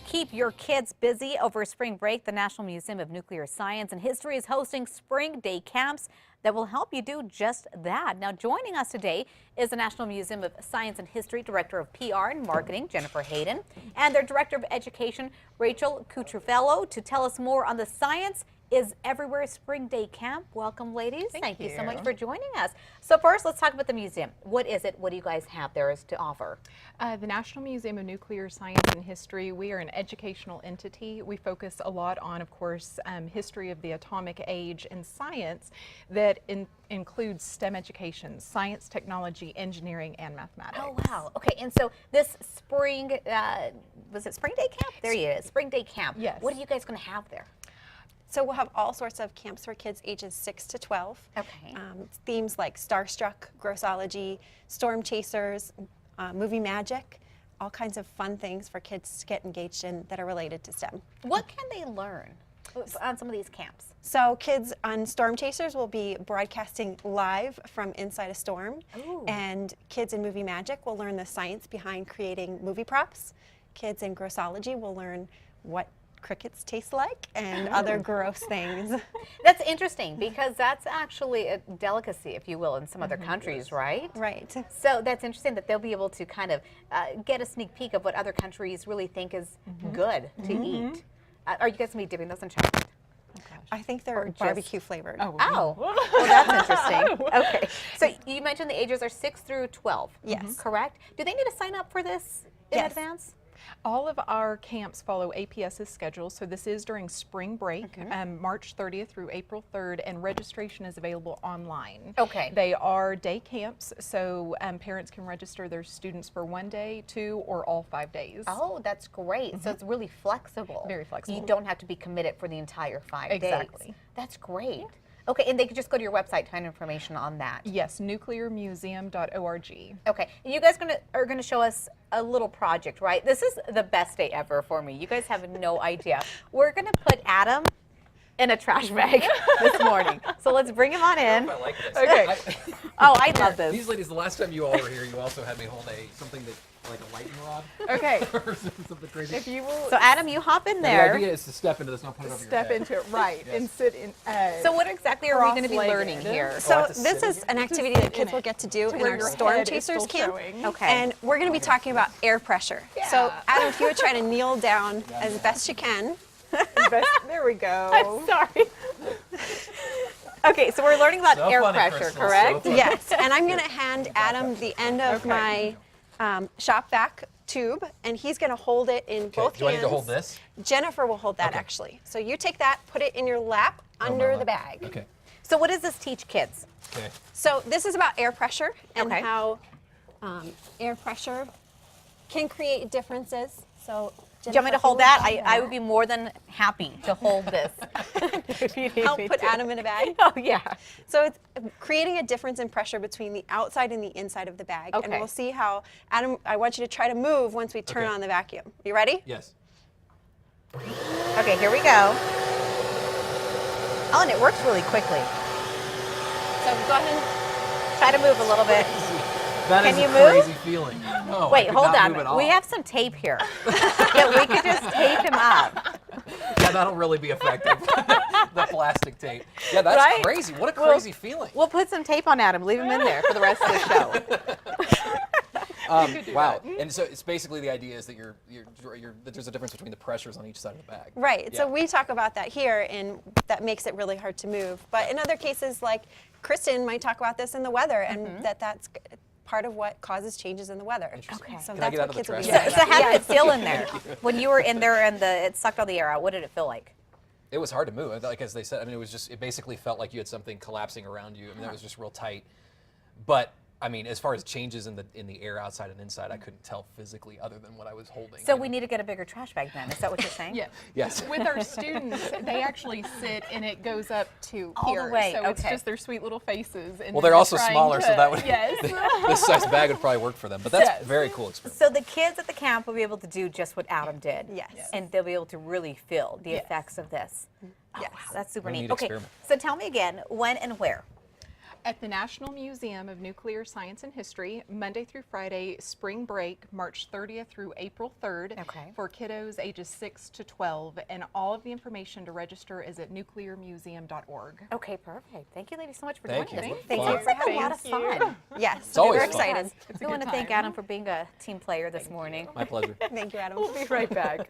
keep your kids busy over spring break, the National Museum of Nuclear Science and History is hosting spring day camps that will help you do just that. Now, joining us today is the National Museum of Science and History Director of PR and Marketing, Jennifer Hayden, and their Director of Education, Rachel Cutrovello, to tell us more on the Science is Everywhere Spring Day Camp. Welcome, ladies. Thank you so much for joining us. So first, let's talk about the museum. What is it? What do you guys have there to offer? The National Museum of Nuclear Science and History, we are an educational entity. We focus a lot on, of course, history of the atomic age and science that includes STEM education, science, technology, engineering, and mathematics. Oh, wow. Okay, and so this spring, was it Spring Day Camp? There you is, Spring Day Camp. Yes. What are you guys going to have there? So we'll have all sorts of camps for kids ages 6 to 12. Okay. Themes like Starstruck, Grossology, Storm Chasers, movie magic, all kinds of fun things for kids to get engaged in that are related to STEM. What can they learn on some of these camps? So kids on Storm Chasers will be broadcasting live from inside a storm. Ooh. And kids in movie magic will learn the science behind creating movie props. Kids in Grossology will learn what crickets taste like and other gross things. That's interesting because that's actually a delicacy, if you will, in some other countries, right? Right. So that's interesting that they'll be able to kind of get a sneak peek of what other countries really think is good to eat. Are you guys going to be dipping those in chocolate? Oh, gosh. I think they're barbecue flavored. Oh, well, that's interesting. Okay, so you mentioned the ages are 6 through 12. Yes. Correct? Do they need to sign up for this in Yes. advance? All of our camps follow APS's schedule, so this is during spring break, March 30th through April 3rd, and registration is available online. Okay. They are day camps, so parents can register their students for 1 day, 2, or all 5 days. Oh, that's great. So it's really flexible. Very flexible. You don't have to be committed for the entire 5 days. Exactly. That's great. Okay, and they could just go to your website to find information on that. Yes, nuclearmuseum.org. Okay, you guys are gonna show us a little project, right? This is the best day ever for me. You guys have no idea. We're gonna put Adam in a trash bag this morning. So let's bring him on in. I like this. Okay. Oh, I love this. These ladies, the last time you all were here, you also had me hold something that like a lightning rod. Okay. Or something crazy. If you will So Adam, you hop in The there. idea is to step into this, not put it over your step head. into it, right, Yes. and sit in. So what exactly are we gonna be cross-legged. learning here? I So have to this sit is in an activity that kids will get to do in where our your Storm head is Chasers still camp. showing. Okay. And we're going to be talking about air pressure. So Yeah. Adam, if you would try to kneel down as best you can. There we go. I'm sorry. Okay, so we're learning about So air funny, pressure, Crystal, correct? so funny. Yes, and I'm going to hand Adam the end of Okay. my shop vac tube, and he's going to hold it in both Do I hands. need to hold this? Jennifer will hold that Okay. actually. So you take that, put it in your lap under the bag. Okay. So what does this teach kids? Okay. So this is about air pressure and Okay. how air pressure can create differences. So Do you want me to Jennifer, if hold would that? hold I would be more than happy to hold this. If you need help me put to. Adam in a bag. Oh, yeah. So it's creating a difference in pressure between the outside and the inside of the bag. Okay. And we'll see how, Adam, I want you to try to move once we turn Okay. on the vacuum. You ready? Yes. Okay, here we go. Oh, and it works really quickly. So go ahead and Try to move a little bit. That Can is you a move? crazy feeling. No, I Wait, could hold not move at on. all. We have some tape here. Yeah, we could just tape him up. Yeah, that'll really be effective. The plastic tape. Yeah, that's Right? crazy. What a crazy feeling. We'll put some tape on Adam. Leave him in there for the rest of the show. Wow. And so it's basically the idea is that that there's a difference between the pressures on each side of the bag. Right. So Yeah. we talk about that here, and that makes it really hard to move. But in other cases, like Kristen might talk about this in the weather, and that's part of what causes changes in the weather. Interesting. Okay. So Can I that's get out what of the kids will be trash doing. bag? So how did it feel in there? When you were in there and it sucked all the air out, what did it feel like? It was hard to move. Like as they said, I mean, it basically felt like you had something collapsing around you. I mean, that was just real tight. But I mean, as far as changes in the air outside and inside, I couldn't tell physically other than what I was holding. So we need to get a bigger trash bag then. Is that what you're saying? Yeah. Yes. With our students, they actually sit and it goes up to All the here. way, So it's okay. just their sweet little faces. And Well, they're they're also trying smaller, so to- that would Yes. this size bag would probably work for them. But that's Yes. a very cool experience. So the kids at the camp will be able to do just what Adam did. Yes. And they'll be able to really feel the effects of this. Oh, Yes. wow, that's super Really neat. neat Okay, experiment. so tell me again, when and where? At the National Museum of Nuclear Science and History, Monday through Friday, spring break, March 30th through April 3rd, Okay. for kiddos ages 6 to 12. And all of the information to register is at nuclearmuseum.org. Okay, perfect. Thank you, ladies, so much for Thank joining you. us. Thank Fun. you. We had a lot of Thank you. fun. Yes, It's always we're fun. excited. It's a We want good to thank time. Adam for being a team player this morning. My pleasure. Thank you, Adam. We'll be right back.